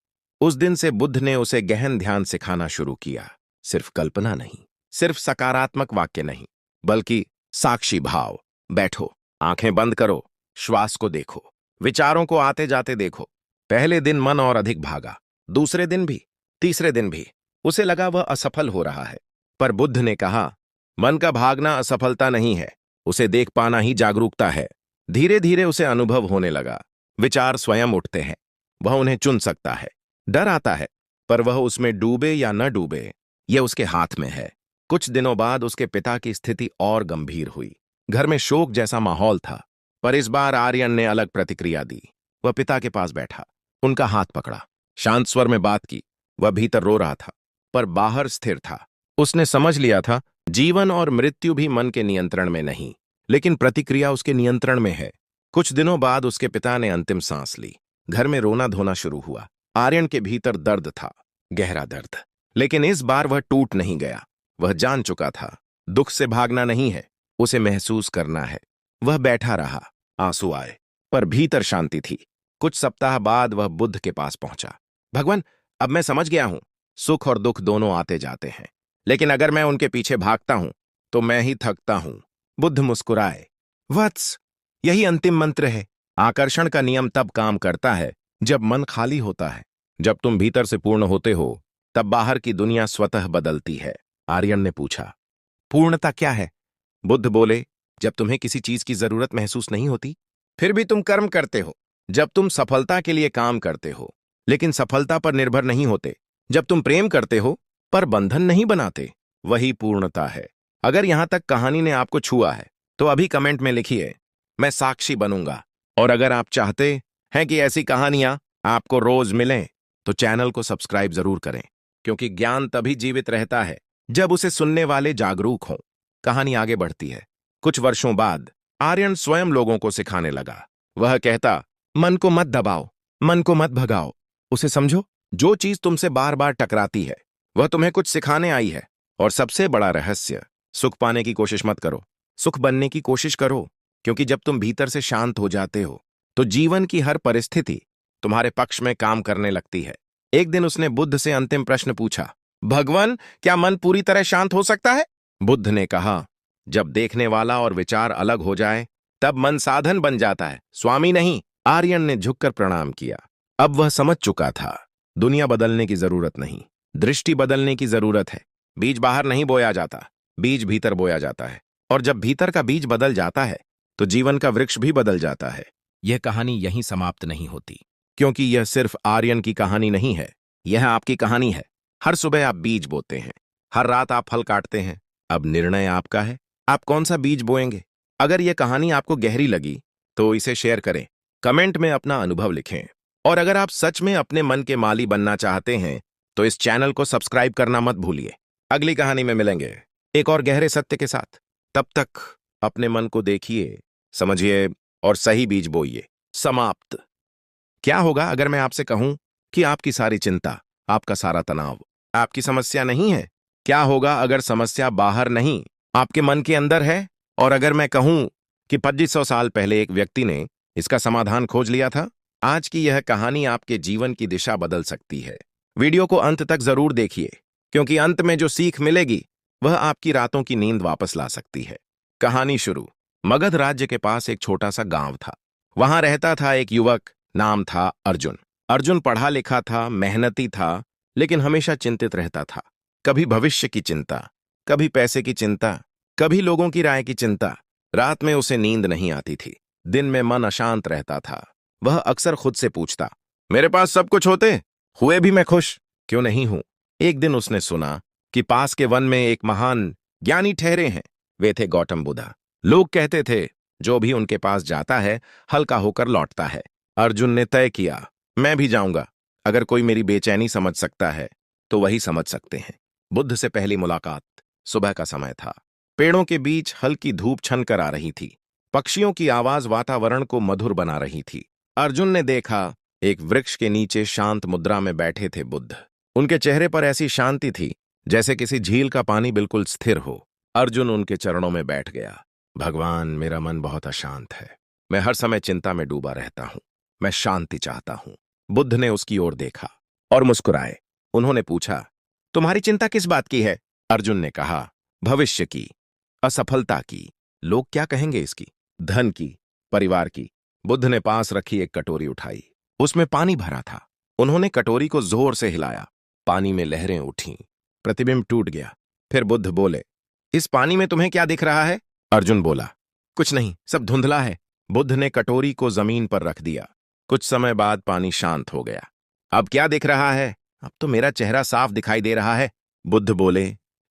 उस दिन से बुद्ध ने उसे गहन ध्यान सिखाना शुरू किया। सिर्फ कल्पना नहीं, सिर्फ सकारात्मक वाक्य नहीं, बल्कि साक्षी भाव। बैठो, आंखें बंद करो, श्वास को देखो, विचारों को आते जाते देखो। पहले दिन मन और अधिक भागा, दूसरे दिन भी, तीसरे दिन भी। उसे लगा वह असफल हो रहा है। पर बुद्ध ने कहा, मन का भागना असफलता नहीं है, उसे देख पाना ही जागरूकता है। धीरे धीरे उसे अनुभव होने लगा, विचार स्वयं उठते हैं, वह उन्हें चुन सकता है। डर आता है, पर वह उसमें डूबे या न डूबे, यह उसके हाथ में है। कुछ दिनों बाद उसके पिता की स्थिति और गंभीर हुई। घर में शोक जैसा माहौल था, पर इस बार आर्यन ने अलग प्रतिक्रिया दी। वह पिता के पास बैठा, उनका हाथ पकड़ा, शांत स्वर में बात की। वह भीतर रो रहा था, पर बाहर स्थिर था। उसने समझ लिया था, जीवन और मृत्यु भी मन के नियंत्रण में नहीं, लेकिन प्रतिक्रिया उसके नियंत्रण में है। कुछ दिनों बाद उसके पिता ने अंतिम सांस ली। घर में रोना धोना शुरू हुआ। आर्यन के भीतर दर्द था, गहरा दर्द, लेकिन इस बार वह टूट नहीं गया। वह जान चुका था, दुख से भागना नहीं है, उसे महसूस करना है। वह बैठा रहा, आंसू आए, पर भीतर शांति थी। कुछ सप्ताह बाद वह बुद्ध के पास पहुंचा। भगवान, अब मैं समझ गया हूं, सुख और दुख दोनों आते जाते हैं, लेकिन अगर मैं उनके पीछे भागता हूं तो मैं ही थकता हूं। बुद्ध मुस्कुराए, वत्स, यही अंतिम मंत्र है। आकर्षण का नियम तब काम करता है जब मन खाली होता है। जब तुम भीतर से पूर्ण होते हो, तब बाहर की दुनिया स्वतः बदलती है। आर्यन ने पूछा, पूर्णता क्या है? बुद्ध बोले, जब तुम्हें किसी चीज की जरूरत महसूस नहीं होती, फिर भी तुम कर्म करते हो। जब तुम सफलता के लिए काम करते हो, लेकिन सफलता पर निर्भर नहीं होते। जब तुम प्रेम करते हो, पर बंधन नहीं बनाते, वही पूर्णता है। अगर यहां तक कहानी ने आपको छुआ है, तो अभी कमेंट में लिखिए, मैं साक्षी बनूंगा। और अगर आप चाहते हैं कि ऐसी कहानियां आपको रोज मिलें, तो चैनल को सब्सक्राइब जरूर करें, क्योंकि ज्ञान तभी जीवित रहता है जब उसे सुनने वाले जागरूक हों। कहानी आगे बढ़ती है। कुछ वर्षों बाद आर्यन स्वयं लोगों को सिखाने लगा। वह कहता, मन को मत दबाओ, मन को मत भगाओ, उसे समझो। जो चीज तुमसे बार बार टकराती है, वह तुम्हें कुछ सिखाने आई है। और सबसे बड़ा रहस्य, सुख पाने की कोशिश मत करो, सुख बनने की कोशिश करो, क्योंकि जब तुम भीतर से शांत हो जाते हो तो जीवन की हर परिस्थिति तुम्हारे पक्ष में काम करने लगती है। एक दिन उसने बुद्ध से अंतिम प्रश्न पूछा, भगवान, क्या मन पूरी तरह शांत हो सकता है? बुद्ध ने कहा, जब देखने वाला और विचार अलग हो जाए तब मन साधन बन जाता है, स्वामी नहीं। आर्यन ने झुककर प्रणाम किया। अब वह समझ चुका था, दुनिया बदलने की जरूरत नहीं, दृष्टि बदलने की जरूरत है। बीज बाहर नहीं बोया जाता, बीज भीतर बोया जाता है, और जब भीतर का बीज बदल जाता है तो जीवन का वृक्ष भी बदल जाता है। यह कहानी यहीं समाप्त नहीं होती, क्योंकि यह सिर्फ आर्यन की कहानी नहीं है, यह आपकी कहानी है। हर सुबह आप बीज बोते हैं, हर रात आप फल काटते हैं। अब निर्णय आपका है, आप कौन सा बीज बोएंगे। अगर यह कहानी आपको गहरी लगी तो इसे शेयर करें, कमेंट में अपना अनुभव लिखें, और अगर आप सच में अपने मन के माली बनना चाहते हैं तो इस चैनल को सब्सक्राइब करना मत भूलिए। अगली कहानी में मिलेंगे एक और गहरे सत्य के साथ। तब तक अपने मन को देखिए, समझिए और सही बीज बोइए। समाप्त। क्या होगा अगर मैं आपसे कहूं कि आपकी सारी चिंता, आपका सारा तनाव आपकी समस्या नहीं है? क्या होगा अगर समस्या बाहर नहीं, आपके मन के अंदर है? और अगर मैं कहूं कि 2500 साल पहले एक व्यक्ति ने इसका समाधान खोज लिया था? आज की यह कहानी आपके जीवन की दिशा बदल सकती है। वीडियो को अंत तक जरूर देखिए, क्योंकि अंत में जो सीख मिलेगी वह आपकी रातों की नींद वापस ला सकती है। कहानी शुरू। मगध राज्य के पास एक छोटा सा गांव था। वहां रहता था एक युवक, नाम था अर्जुन। अर्जुन पढ़ा लिखा था, मेहनती था, लेकिन हमेशा चिंतित रहता था। कभी भविष्य की चिंता, कभी पैसे की चिंता, कभी लोगों की राय की चिंता। रात में उसे नींद नहीं आती थी, दिन में मन अशांत रहता था। वह अक्सर खुद से पूछता, मेरे पास सब कुछ होते हुए भी मैं खुश क्यों नहीं हूं? एक दिन उसने सुना कि पास के वन में एक महान ज्ञानी ठहरे हैं। वे थे गौतम बुद्ध। लोग कहते थे, जो भी उनके पास जाता है हल्का होकर लौटता है। अर्जुन ने तय किया, मैं भी जाऊंगा। अगर कोई मेरी बेचैनी समझ सकता है तो वही समझ सकते हैं। बुद्ध से पहली मुलाकात। सुबह का समय था। पेड़ों के बीच हल्की धूप छनकर आ रही थी। पक्षियों की आवाज वातावरण को मधुर बना रही थी। अर्जुन ने देखा, एक वृक्ष के नीचे शांत मुद्रा में बैठे थे बुद्ध। उनके चेहरे पर ऐसी शांति थी जैसे किसी झील का पानी बिल्कुल स्थिर हो। अर्जुन उनके चरणों में बैठ गया। भगवान, मेरा मन बहुत अशांत है। मैं हर समय चिंता में डूबा रहता हूं। मैं शांति चाहता हूं। बुद्ध ने उसकी ओर देखा और मुस्कुराए। उन्होंने पूछा, तुम्हारी चिंता किस बात की है? अर्जुन ने कहा, भविष्य की, असफलता की। लोग क्या कहेंगे इसकी? धन की, परिवार की। बुद्ध ने पास रखी एक कटोरी उठाई। उसमें पानी भरा था। उन्होंने कटोरी को जोर से हिलाया। पानी में लहरें उठीं। प्रतिबिंब टूट गया। फिर बुद्ध बोले, इस पानी में तुम्हें क्या दिख रहा है? अर्जुन बोला, कुछ नहीं, सब धुंधला है। बुद्ध ने कटोरी को जमीन पर रख दिया। कुछ समय बाद पानी शांत हो गया। अब क्या दिख रहा है? अब तो मेरा चेहरा साफ दिखाई दे रहा है। बुद्ध बोले,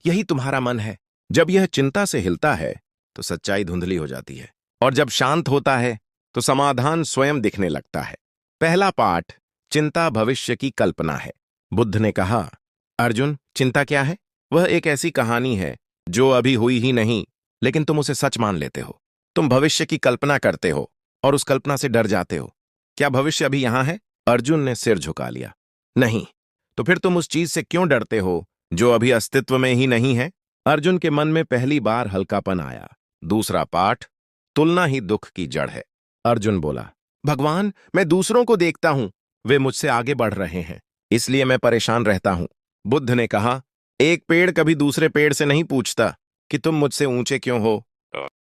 यही तुम्हारा मन है। जब यह चिंता से हिलता है तो सच्चाई धुंधली हो जाती है, और जब शांत होता है तो समाधान स्वयं दिखने लगता है। पहला पाठ, चिंता भविष्य की कल्पना है। बुद्ध ने कहा, अर्जुन, चिंता क्या है? वह एक ऐसी कहानी है जो अभी हुई ही नहीं, लेकिन तुम उसे सच मान लेते हो। तुम भविष्य की कल्पना करते हो और उस कल्पना से डर जाते हो। क्या भविष्य अभी यहां है? अर्जुन ने सिर झुका लिया। नहीं। तो फिर तुम उस चीज से क्यों डरते हो जो अभी अस्तित्व में ही नहीं है? अर्जुन के मन में पहली बार हल्कापन आया। दूसरा पाठ, तुलना ही दुख की जड़ है। अर्जुन बोला, भगवान, मैं दूसरों को देखता हूं, वे मुझसे आगे बढ़ रहे हैं, इसलिए मैं परेशान रहता हूं। बुद्ध ने कहा, एक पेड़ कभी दूसरे पेड़ से नहीं पूछता कि तुम मुझसे ऊंचे क्यों हो।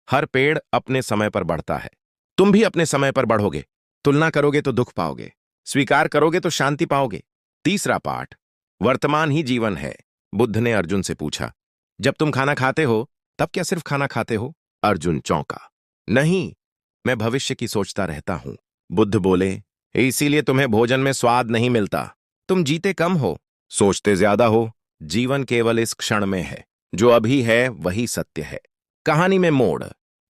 हर पेड़ अपने समय पर बढ़ता है। तुम भी अपने समय पर बढ़ोगे। तुलना करोगे तो दुख पाओगे, स्वीकार करोगे तो शांति पाओगे। तीसरा पाठ, वर्तमान ही जीवन है। बुद्ध ने अर्जुन से पूछा, जब तुम खाना खाते हो तब क्या सिर्फ खाना खाते हो? अर्जुन चौंका, नहीं, मैं भविष्य की सोचता रहता हूं। बुद्ध बोले, इसीलिए तुम्हें भोजन में स्वाद नहीं मिलता। तुम जीते कम हो, सोचते ज्यादा हो। जीवन केवल इस क्षण में है। जो अभी है वही सत्य है। कहानी में मोड़।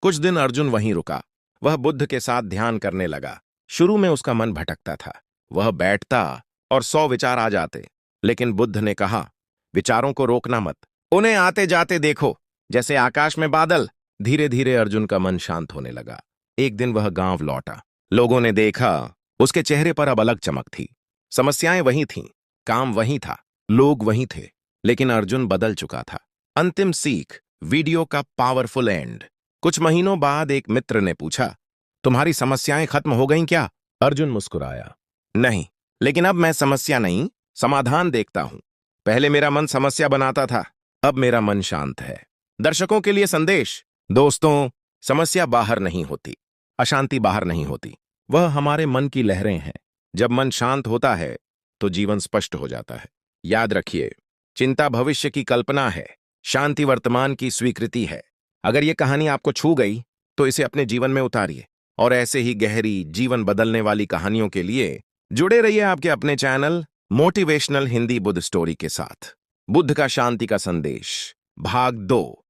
कुछ दिन अर्जुन वहीं रुका। वह बुद्ध के साथ ध्यान करने लगा। शुरू में उसका मन भटकता था। वह बैठता और 100 विचार आ जाते, लेकिन बुद्ध ने कहा, विचारों को रोकना मत, उन्हें आते जाते देखो, जैसे आकाश में बादल। धीरे धीरे अर्जुन का मन शांत होने लगा। एक दिन वह गांव लौटा। लोगों ने देखा, उसके चेहरे पर अब अलग चमक थी। समस्याएं वही थीं, काम वही था, लोग वही थे, लेकिन अर्जुन बदल चुका था। अंतिम सीख, वीडियो का पावरफुल एंड। कुछ महीनों बाद एक मित्र ने पूछा, तुम्हारी समस्याएं खत्म हो गईं क्या? अर्जुन मुस्कुराया, नहीं, लेकिन अब मैं समस्या नहीं, समाधान देखता हूं। पहले मेरा मन समस्या बनाता था, अब मेरा मन शांत है। दर्शकों के लिए संदेश। दोस्तों, समस्या बाहर नहीं होती, अशांति बाहर नहीं होती, वह हमारे मन की लहरें हैं। जब मन शांत होता है तो जीवन स्पष्ट हो जाता है। याद रखिए, चिंता भविष्य की कल्पना है, शांति वर्तमान की स्वीकृति है। अगर यह कहानी आपको छू गई तो इसे अपने जीवन में उतारिए और ऐसे ही गहरी, जीवन बदलने वाली कहानियों के लिए जुड़े रहिए आपके अपने channel motivational Hindi Buddha story के साथ। बुद्ध का शांति का संदेश, भाग 2।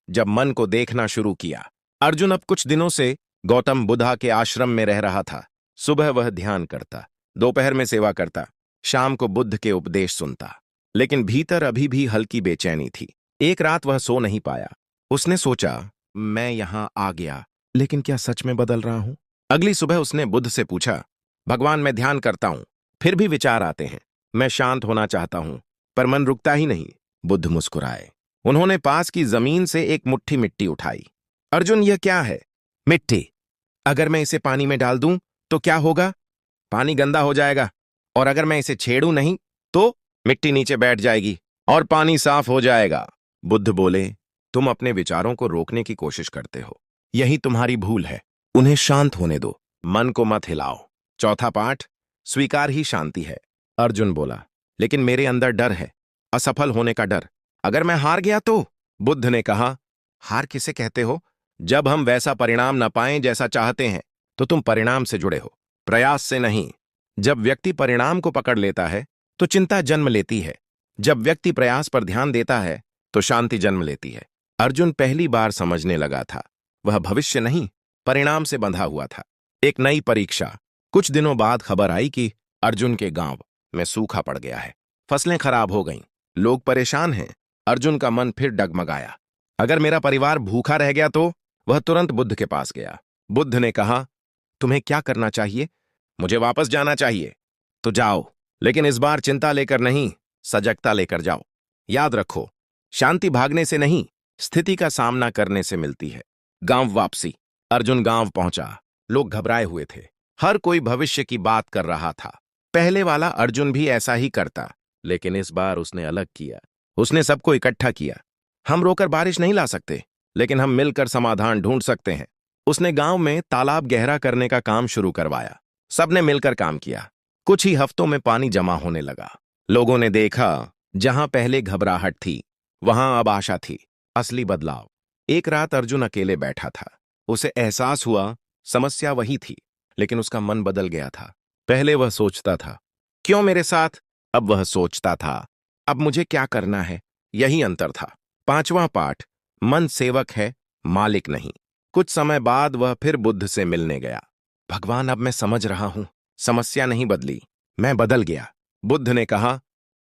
जब मन को देखना शुरू किया। अर्जुन अब कुछ दिनों से गौतम बुद्धा के आश्रम में रह रहा था। सुबह वह ध्यान करता, दोपहर में सेवा करता, शाम को बुद्ध के उपदेश सुनता, लेकिन भीतर अभी भी हल्की बेचैनी थी। एक रात वह सो नहीं पाया। उसने सोचा, मैं यहां आ गया, लेकिन क्या सच में बदल रहा हूं? अगली सुबह उसने बुद्ध से पूछा, भगवान, मैं ध्यान करता हूं, फिर भी विचार आते हैं। मैं शांत होना चाहता हूं, पर मन रुकता ही नहीं। बुद्ध मुस्कुराए। उन्होंने पास की जमीन से एक मुट्ठी मिट्टी उठाई। अर्जुन, यह क्या है? मिट्टी। अगर मैं इसे पानी में डाल दूं तो क्या होगा? पानी गंदा हो जाएगा। और अगर मैं इसे छेड़ूं नहीं तो मिट्टी नीचे बैठ जाएगी और पानी साफ हो जाएगा। बुद्ध बोले, तुम अपने विचारों को रोकने की कोशिश करते हो, यही तुम्हारी भूल है। उन्हें शांत होने दो, मन को मत हिलाओ। चौथा पाठ, स्वीकार ही शांति है। अर्जुन बोला, लेकिन मेरे अंदर डर है, असफल होने का डर। अगर मैं हार गया तो? बुद्ध ने कहा, हार किसे कहते हो? जब हम वैसा परिणाम न पाएं जैसा चाहते हैं तो तुम परिणाम से जुड़े हो, प्रयास से नहीं। जब व्यक्ति परिणाम को पकड़ लेता है तो चिंता जन्म लेती है। जब व्यक्ति प्रयास पर ध्यान देता है तो शांति जन्म लेती है। अर्जुन पहली बार समझने लगा था, वह भविष्य नहीं, परिणाम से बंधा हुआ था। एक नई परीक्षा। कुछ दिनों बाद खबर आई कि अर्जुन के गांव में सूखा पड़ गया है। फसलें खराब हो गईं, लोग परेशान हैं। अर्जुन का मन फिर डगमगाया। अगर मेरा परिवार भूखा रह गया तो? वह तुरंत बुद्ध के पास गया। बुद्ध ने कहा, तुम्हें क्या करना चाहिए? मुझे वापस जाना चाहिए। तो जाओ, लेकिन इस बार चिंता लेकर नहीं, सजगता लेकर जाओ। याद रखो, शांति भागने से नहीं, स्थिति का सामना करने से मिलती है। गांव वापसी। अर्जुन गांव पहुंचा। लोग घबराए हुए थे, हर कोई भविष्य की बात कर रहा था। पहले वाला अर्जुन भी ऐसा ही करता, लेकिन इस बार उसने अलग किया। उसने सबको इकट्ठा किया। हम रोकर बारिश नहीं ला सकते, लेकिन हम मिलकर समाधान ढूंढ सकते हैं। उसने गांव में तालाब गहरा करने का काम शुरू करवाया। सबने मिलकर काम किया। कुछ ही हफ्तों में पानी जमा होने लगा। लोगों ने देखा, जहां पहले घबराहट थी वहां अब आशा थी, असली बदलाव। एक रात अर्जुन अकेले बैठा था। उसे एहसास हुआ समस्या वही थी, लेकिन उसका मन बदल गया था। पहले वह सोचता था, क्यों मेरे साथ? अब वह सोचता था, अब मुझे क्या करना है? यही अंतर था। पांचवां पाठ, मन सेवक है, मालिक नहीं। कुछ समय बाद वह फिर बुद्ध से मिलने गया। भगवान, अब मैं समझ रहा हूं, समस्या नहीं बदली, मैं बदल गया। बुद्ध ने कहा,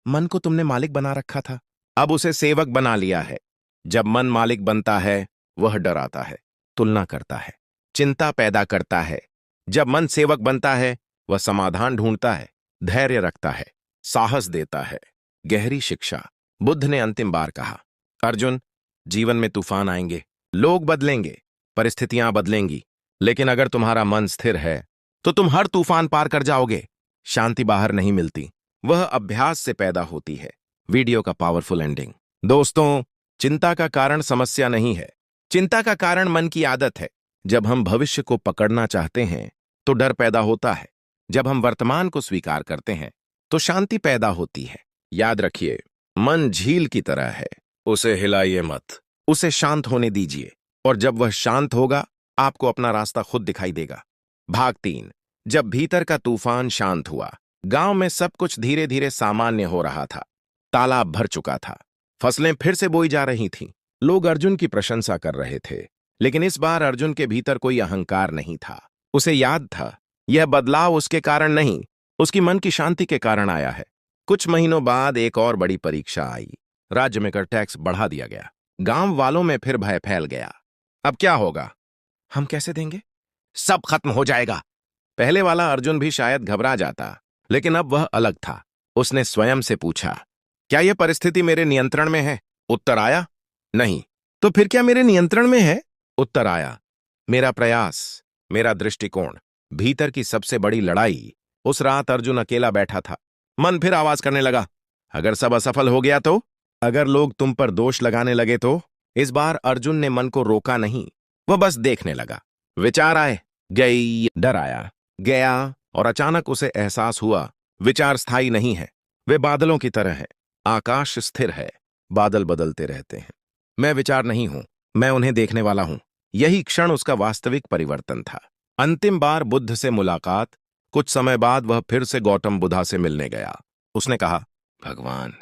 मन को तुमने मालिक बना रखा था, अब उसे सेवक बना लिया है। जब मन मालिक बनता है, वह डराता है, तुलना करता है, चिंता पैदा करता है। जब मन सेवक बनता है, वह समाधान ढूंढता है, धैर्य रखता है, साहस देता है। गहरी शिक्षा। बुद्ध ने अंतिम बार कहा, अर्जुन, जीवन में तूफान आएंगे, लोग बदलेंगे, परिस्थितियां बदलेंगी, लेकिन अगर तुम्हारा मन स्थिर है तो तुम हर तूफान पार कर जाओगे। शांति बाहर नहीं मिलती, वह अभ्यास से पैदा होती है। वीडियो का पावरफुल एंडिंग। दोस्तों, चिंता का कारण समस्या नहीं है, चिंता का कारण मन की आदत है। जब हम भविष्य को पकड़ना चाहते हैं तो डर पैदा होता है। जब हम वर्तमान को स्वीकार करते हैं तो शांति पैदा होती है। याद रखिए, मन झील की तरह है, उसे हिलाइए मत, उसे शांत होने दीजिए, और जब वह शांत होगा आपको अपना रास्ता खुद दिखाई देगा। भाग 3। जब भीतर का तूफान शांत हुआ। गांव में सब कुछ धीरे धीरे सामान्य हो रहा था। तालाब भर चुका था, फसलें फिर से बोई जा रही थीं। लोग अर्जुन की प्रशंसा कर रहे थे, लेकिन इस बार अर्जुन के भीतर कोई अहंकार नहीं था। उसे याद था, यह बदलाव उसके कारण नहीं, उसकी मन की शांति के कारण आया है। कुछ महीनों बाद एक और बड़ी परीक्षा आई। राज्य में कर टैक्स बढ़ा दिया गया। गांव वालों में फिर भय फैल गया। अब क्या होगा? हम कैसे देंगे? सब खत्म हो जाएगा। पहले वाला अर्जुन भी शायद घबरा जाता, लेकिन अब वह अलग था। उसने स्वयं से पूछा, क्या यह परिस्थिति मेरे नियंत्रण में है? उत्तर आया, नहीं, तो फिर क्या मेरे नियंत्रण में है? उत्तर आया, मेरा प्रयास, मेरा दृष्टिकोण। भीतर की सबसे बड़ी लड़ाई। उस रात अर्जुन अकेला बैठा था। मन फिर आवाज करने लगा, अगर सब असफल हो गया तो? अगर लोग तुम पर दोष लगाने लगे तो? इस बार अर्जुन ने मन को रोका नहीं, वह बस देखने लगा। विचार आए, गई, डर आया, गया, और अचानक उसे एहसास हुआ, विचार स्थायी नहीं है, वे बादलों की तरह हैं। आकाश स्थिर है, बादल बदलते रहते हैं। मैं विचार नहीं हूं, मैं उन्हें देखने वाला हूं। यही क्षण उसका वास्तविक परिवर्तन था। अंतिम बार बुद्ध से मुलाकात। कुछ समय बाद वह फिर से गौतम बुद्धा से मिलने गया। उसने कहा, भगवान,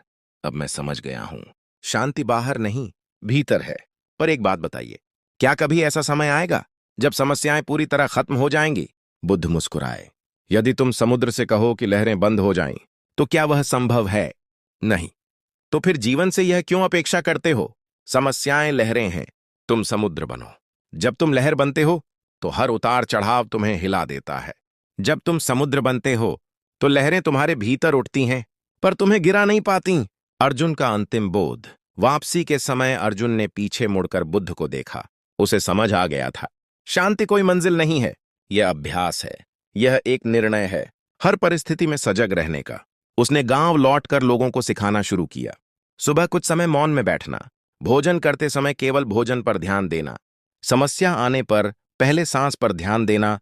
अब मैं समझ गया हूं, शांति बाहर नहीं, भीतर है। पर एक बात बताइए, क्या कभी ऐसा समय आएगा जब समस्याएं पूरी तरह खत्म हो जाएंगी? बुद्ध मुस्कुराए। यदि तुम समुद्र से कहो कि लहरें बंद हो जाएं, तो क्या वह संभव है? नहीं। तो फिर जीवन से यह क्यों अपेक्षा करते हो? समस्याएं लहरें हैं, तुम समुद्र बनो। जब तुम लहर बनते हो तो हर उतार चढ़ाव तुम्हें हिला देता है। जब तुम समुद्र बनते हो तो लहरें तुम्हारे भीतर उठती हैं, पर तुम्हें गिरा नहीं पाती। अर्जुन का अंतिम बोध। वापसी के समय अर्जुन ने पीछे मुड़कर बुद्ध को देखा। उसे समझ आ गया था, शांति कोई मंजिल नहीं है, यह अभ्यास है, यह एक निर्णय है, हर परिस्थिति में सजग रहने का। उसने गांव लौटकर लोगों को सिखाना शुरू किया। सुबह कुछ समय मौन में बैठना, भोजन करते समय केवल भोजन पर ध्यान देना, समस्या आने पर पहले सांस पर ध्यान देना,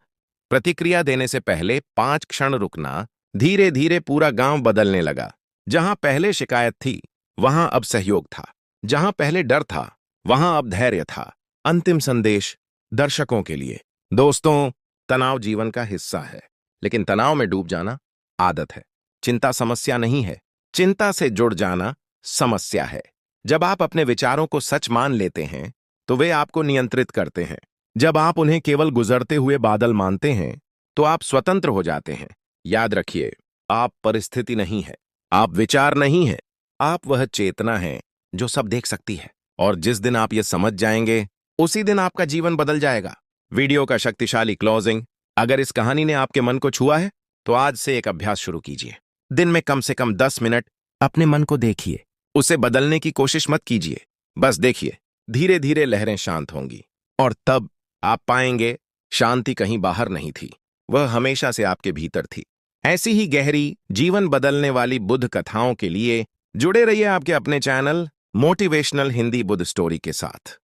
प्रतिक्रिया देने से पहले 5 क्षण रुकना। धीरे धीरे पूरा गांव बदलने लगा। जहां पहले शिकायत थी, वहां अब सहयोग था। जहां पहले डर था, वहां अब धैर्य था। अंतिम संदेश दर्शकों के लिए। दोस्तों, तनाव जीवन का हिस्सा है, लेकिन तनाव में डूब जाना आदत है। चिंता समस्या नहीं है, चिंता से जुड़ जाना समस्या है। जब आप अपने विचारों को सच मान लेते हैं, तो वे आपको नियंत्रित करते हैं। जब आप उन्हें केवल गुजरते हुए बादल मानते हैं, तो आप स्वतंत्र हो जाते हैं। याद रखिए, आप परिस्थिति नहीं है, आप विचार नहीं है, आप वह चेतना है जो सब देख सकती है। और जिस दिन आप ये समझ जाएंगे, उसी दिन आपका जीवन बदल जाएगा। वीडियो का शक्तिशाली क्लोजिंग। अगर इस कहानी ने आपके मन को छुआ है, तो आज से एक अभ्यास शुरू कीजिए। दिन में कम से कम 10 मिनट अपने मन को देखिए। उसे बदलने की कोशिश मत कीजिए, बस देखिए। धीरे धीरे लहरें शांत होंगी, और तब आप पाएंगे शांति कहीं बाहर नहीं थी, वह हमेशा से आपके भीतर थी। ऐसी ही गहरी, जीवन बदलने वाली बुद्ध कथाओं के लिए जुड़े रहिए आपके अपने channel motivational Hindi Buddha story के साथ।